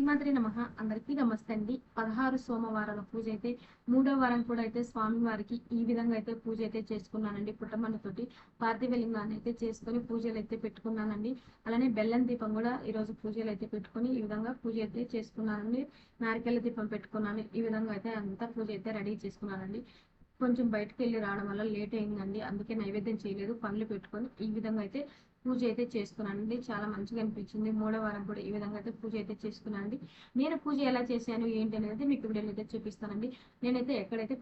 శ్రీమాత్రే నమః. అందరికీ నమస్తే అండి. 16 సోమవారాల పూజ అయితే మూడో వారం కూడా అయితే స్వామివారికి ఈ విధంగా అయితే పూజ అయితే చేసుకున్నానండి. పుట్టమన్నతోటి పార్థివ లింగాన్ని అయితే చేసుకొని పూజలు అయితే పెట్టుకున్నానండి. అలానే బెల్లం దీపం కూడా ఈరోజు పూజలు అయితే పెట్టుకొని ఈ విధంగా పూజ అయితే చేసుకున్నానండి. నారికేళ దీపం పెట్టుకున్నాను. ఈ విధంగా అయితే అంతా పూజ అయితే రెడీ చేసుకున్నానండి. కొంచెం బయటకు వెళ్ళి రావడం వల్ల లేట్ అయిందండి. అందుకే నైవేద్యం చేయలేదు. పనులు పెట్టుకొని ఈ విధంగా అయితే పూజ అయితే చేసుకున్నానండి. చాలా మంచిగా అనిపించింది. మూడో వారం కూడా ఈ విధంగా అయితే పూజ అయితే చేసుకున్నానండి. నేను పూజ ఎలా చేశాను ఏంటి అనేది మీకు వీడియోలో అయితే చూపిస్తానండి. నేనైతే ఎక్కడైతే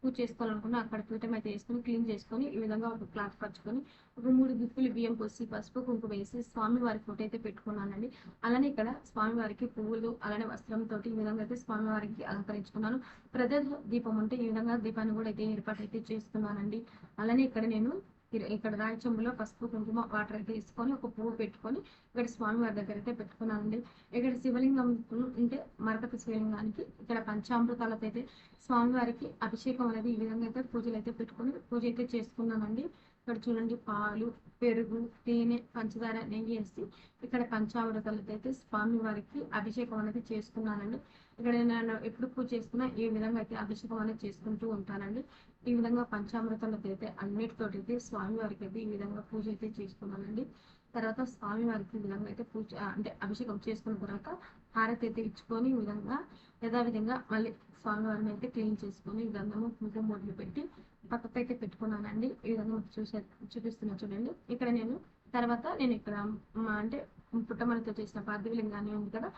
పూజ చేసుకోవాలనుకున్నా అక్కడ పీఠం అయితే వేసుకొని క్లీన్ చేసుకొని ఈ విధంగా ఒక క్లాత్ పరుచుకొని ఒక 3 గుప్పిలు బియ్యం పోసి పసుపు కుంకుమ వేసి స్వామివారి ఫోటో అయితే పెట్టుకున్నానండి. అలానే ఇక్కడ స్వామివారికి పువ్వులు అలానే వస్త్రంతో ఈ విధంగా అయితే స్వామివారికి అలంకరించుకున్నాను. ప్రదోష దీపం ఉంటే ఈ విధంగా దీపాన్ని కూడా అయితే ఏర్పాటు అయితే చేస్తున్నానండి. అలానే ఇక్కడ నేను ఇక్కడ రాయి చెంబులో పసుపు కుంకుమ వాటర్ అయితే తీసుకొని ఒక పువ్వు పెట్టుకొని ఇక్కడ స్వామివారి దగ్గర అయితే పెట్టుకున్నానండి. ఇక్కడ శివలింగం అంటే మరకత శివలింగానికి ఇక్కడ పంచామృతాలతో అయితే స్వామివారికి అభిషేకం అనేది ఈ విధంగా అయితే పూజలు అయితే పెట్టుకొని పూజ అయితే చేసుకున్నానండి. ఇక్కడ చూడండి పాలు, పెరుగు, తేనె, పంచదార, నెయ్యి వేసి ఇక్కడ పంచామృతాలతో అయితే స్వామివారికి అభిషేకం అనేది చేసుకున్నానండి. ఇక్కడ నేను ఎప్పుడు పూజ చేసుకున్నా ఈ విధంగా అయితే అభిషేకం అనేది చేసుకుంటూ ఉంటానండి. ఈ విధంగా పంచామృతాలతో అయితే అన్నిటితోటి అయితే స్వామివారికి అయితే ఈ విధంగా పూజ అయితే చేసుకున్నానండి. తర్వాత స్వామివారికి ఈ విధంగా అయితే పూజ అంటే అభిషేకం చేసుకున్న తర్వాత హారతి అయితే ఇచ్చుకొని ఈ విధంగా యథావిధంగా మళ్ళీ స్వామివారిని అయితే క్లీన్ చేసుకొని గంధము కుంకుమ బొట్లు పెట్టి పక్కకైతే పెట్టుకున్నానండి. ఈ విధంగా చూపిస్తున్నా చూడండి. ఇక్కడ నేను ఇక్కడ అంటే పుట్టమణితో చేసిన పార్థివ లింగాన్ని ఉంది కదా,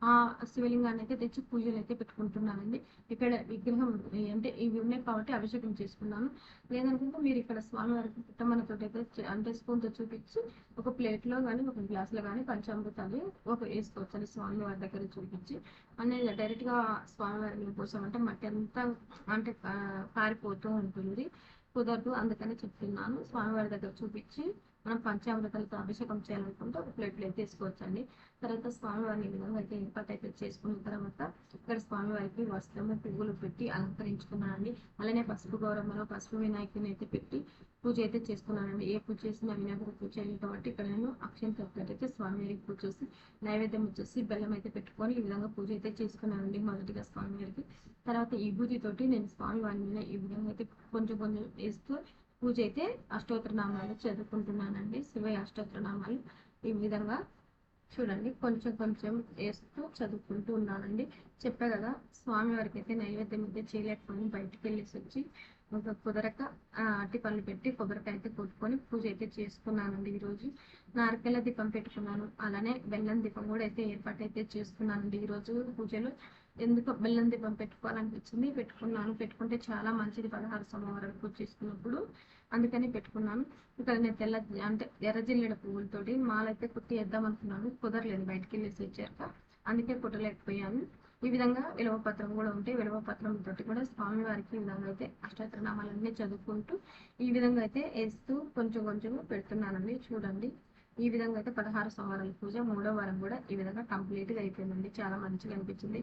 ఆ శివలింగాన్ని అయితే తెచ్చి పూజలు అయితే పెట్టుకుంటున్నానండి. ఇక్కడ విగ్రహం అంటే ఇవి ఉన్నాయి కాబట్టి అభిషేకం చేసుకున్నాను. లేదనుకుంటే మీరు ఇక్కడ స్వామివారికి పుట్టమణితో అయితే అంటే స్పూన్తో చూపించి ఒక ప్లేట్లో కానీ ఒక గ్లాసులో కానీ పంచామృతాలు వేసుకోవచ్చు అని స్వామివారి దగ్గర చూపించి అనేది డైరెక్ట్గా స్వామివారి కోసం అంటే మట్టి అంతా అంటే పారిపోతూ ఉంటుంది, కుదరదు. అందుకని చెప్తున్నాను. స్వామివారి దగ్గర చూపించి మనం పంచామృతాలతో అభిషేకం చేయాలనుకుంటే ఒక ప్లేట్లో అయితే తీసుకోవచ్చండి. తర్వాత స్వామివారిని ఈ విధంగా అయితే ఏర్పాటు అయితే చేసుకున్న తర్వాత ఇక్కడ స్వామివారికి వస్త్రము పువ్వులు పెట్టి అలంకరించుకున్నానండి. అలానే పసుపు గౌరమ్మలో పసుపు వినాయకుని అయితే పెట్టి పూజ అయితే చేసుకున్నానండి. ఏ పూజ చేసినా వినాయకుడు పూజ చేయాలి కాబట్టి ఇక్కడ నేను అక్షంతలతో అయితే స్వామివారికి పూజ చేసి నైవేద్యం వచ్చేసి బెల్లం అయితే పెట్టుకొని ఈ విధంగా పూజ అయితే చేసుకున్నానండి. మొదటిగా స్వామివారికి తర్వాత ఈ బూదితోటి నేను స్వామివారి మీద ఈ విధంగా అయితే కొంచెం కొంచెం వేస్తూ పూజ అయితే అష్టోత్తరనామాలు చదువుకుంటున్నానండి. శివయ్య అష్టోత్తరనామాలు ఈ విధంగా చూడండి కొంచెం కొంచెం వేస్తూ చదువుకుంటూ ఉన్నానండి. చెప్పా కదా స్వామివారికి అయితే నైవేద్యం అయితే చేయలేకపోయి బయటికి వెళ్ళేసి వచ్చి ఒక కుదరక అట్టి పనులు పెట్టి కొబ్బరికాయ అయితే కొట్టుకొని పూజ అయితే చేసుకున్నానండి. ఈరోజు నారికేళ దీపం పెట్టుకున్నాను. అలానే బెల్లం దీపం కూడా అయితే ఏర్పాటు అయితే చేసుకున్నానండి. ఈరోజు పూజలు ఎందుకో బెల్లం దీపం పెట్టుకోవాలనిపించింది, పెట్టుకుంటే చాలా మంచిది 16 సోమవారం పూజ చేసుకున్నప్పుడు, అందుకని పెట్టుకున్నాను. ఇక్కడ నేను అంటే ఎర్ర జిల్లేడు పువ్వులతోటి మాలైతే కుట్టి వేద్దాం అనుకున్నాను, కుదరలేదు బయటికి వెళ్ళేసి వచ్చాక, అందుకే కుట్టలేకపోయాను. ఈ విధంగా విలువపత్రం కూడా ఉంటే విలువపత్రంతో కూడా స్వామివారికి ఈ విధంగా అయితే అష్టోత్తరనామాలన్నీ చదువుకుంటూ ఈ విధంగా అయితే వేస్తూ కొంచెం కొంచెం పెడుతున్నానండి. చూడండి ఈ విధంగా అయితే 16 సోమవారాల పూజ మూడో వారం కూడా ఈ విధంగా కంప్లీట్గా అయిపోయిందండి. చాలా మంచిగా అనిపించింది.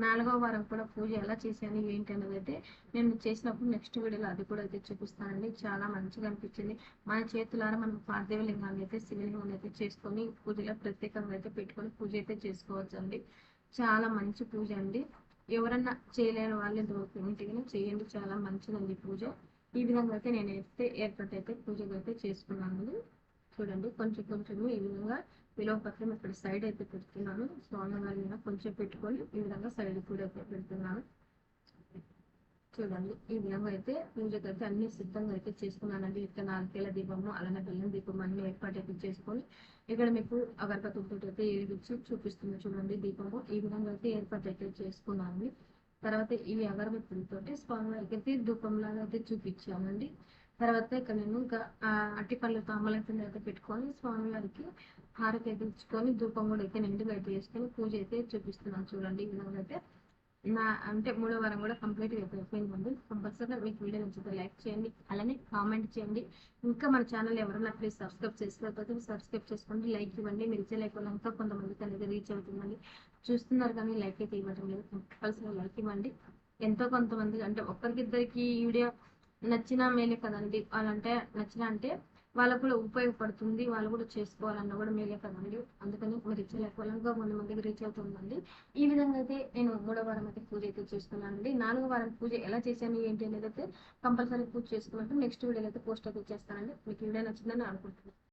4వ వారం కూడా పూజ ఎలా చేశాను ఏంటి అనేది అయితే నేను చేసినప్పుడు నెక్స్ట్ వీడియోలో అది కూడా అయితే చూపిస్తానండి. చాలా మంచిగా అనిపించింది. మన చేతులారా మనం పార్థివ లింగాన్ని అయితే శివలింగాన్ని అయితే చేసుకొని పూజలో ప్రత్యేకంగా అయితే పెట్టుకొని పూజ అయితే చేసుకోవచ్చండి. చాలా మంచి పూజ అండి. ఎవరన్నా చేయలేని వాళ్ళు ఇంటికి చేయండి, చాలా మంచిదండి పూజ. ఈ విధంగా అయితే నేను ఏర్పాటు అయితే పూజలు అయితే చేసుకున్నాను. చూడండి కొంచెం కొంచెం ఈ విధంగా విలువపత్రం ఇక్కడ సైడ్ అయితే పెడుతున్నాను. స్వామివారి మీద కొంచెం పెట్టుకొని ఈ విధంగా సైడ్ కూడా అయితే పెడుతున్నాను. చూడండి ఈ విధంగా అయితే పూజకి అయితే అన్ని సిద్ధంగా అయితే చేసుకున్నానండి. ఇక్కడ నారికేళ దీపము అలానే బెల్లం దీపం అన్ని ఏర్పాటు అయితే చేసుకొని ఇక్కడ మీకు అగరబత్తులతో అయితే వెలిగించి చూపిస్తుంది. చూడండి దీపము ఈ విధంగా అయితే ఏర్పాటు అయితే చేసుకున్నాను. తర్వాత ఈ అగరబత్తులతోటి స్వామివారికి అయితే ధూపంలాగా అయితే చూపించానండి. తర్వాత ఇక్కడ నేను ఇంకా అట్టి పళ్ళు తామల కింద అయితే పెట్టుకొని స్వామివారికి హారతి అయితే ఇచ్చుకొని ధూపం కూడా అయితే నిండుగా అయితే వేసుకొని పూజ అయితే చూపిస్తున్నాను. చూడండి ఈ విధంగా అయితే అంటే మూడో వారం కూడా కంప్లీట్గా అయితే అయిపోయిందండి. కంపల్సరీగా మీకు వీడియో నచ్చితే లైక్ చేయండి, అలానే కామెంట్ చేయండి. ఇంకా మన ఛానల్ ఎవరైనా ప్లీజ్ సబ్స్క్రైబ్ చేసుకోకపోతే సబ్స్క్రైబ్ చేసుకోండి, లైక్ ఇవ్వండి. మీరు ఇచ్చే లైక్ వల్ల ఇంకా కొంతమందికి అనేది రీచ్ అవుతుందండి. చూస్తున్నారు కానీ లైక్ అయితే ఇవ్వడం లేదు. కంపల్సరీగా లైక్ ఇవ్వండి. ఎంతో కొంతమంది అంటే ఒక్కరికిద్దరికి ఈ వీడియో నచ్చినా మేలే కదండి. వాళ్ళంటే నచ్చిన అంటే వాళ్ళకు కూడా ఉపయోగపడుతుంది, వాళ్ళు కూడా చేసుకోవాలన్న కూడా మేలే కదండి. అందుకని మరి చాలా ఎక్కువగా మందికి రీచ్ అవుతుందండి. ఈ విధంగా అయితే నేను 3వ వారం అయితే పూజ అయితే చేస్తున్నానండి. 4వ వారం పూజ ఎలా చేశాను ఏంటి అనేది అయితే కంపల్సరీ పూజ చేసుకున్నట్టు నెక్స్ట్ వీడియోలో అయితే పోస్ట్ అయితే చేస్తానండి. మీకు వీడియో నచ్చిందని అనుకుంటున్నాను.